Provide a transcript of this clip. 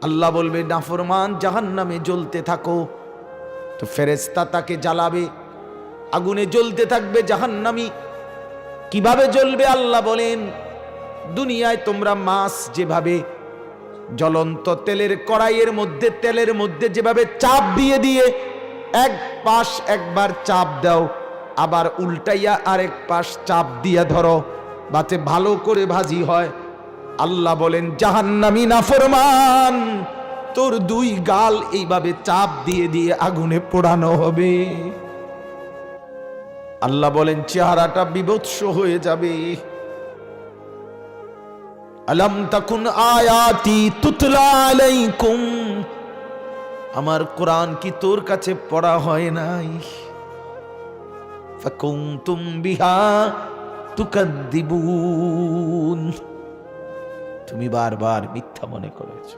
আল্লাহ বলবে নাফরমান জাহান্নামে জ্বলতে থাকো, তো ফেরেশতা তাকে জ্বালাবে, আগুনে জ্বলতে থাকবে জাহান্নামী। কিভাবে জ্বলবে আল্লাহ বলেন, দুনিয়ায় তোমরা মাছ যেভাবে জ্বলন্ত তেলের কড়াইয়ের মধ্যে তেলের মধ্যে যেভাবে চাপ দিয়ে দিয়ে এক পাশ একবার চাপ দাও, আবার উল্টাইয়া আরেক পাশ চাপ দিয়ে ধরো, যাতে ভালো করে ভাজি হয়। আল্লাহ বলেন জাহান্নামী নাফরমান, তোর দুই গাল এইভাবে চাপ দিয়ে দিয়ে আগুনে পোড়ানো হবে। আল্লাহ বলেন চেহারাটা বিভৎস হয়ে যাবে। আলাম তাকুন আয়াতি তুতলা আলাইকুম, আমার কোরআন কি তোর কাছে পড়া হয় নাই? ফাকুনতুম বিহা তুকাদ্দিবুন, তুমি বারবার মিথ্যা মনে করেছো।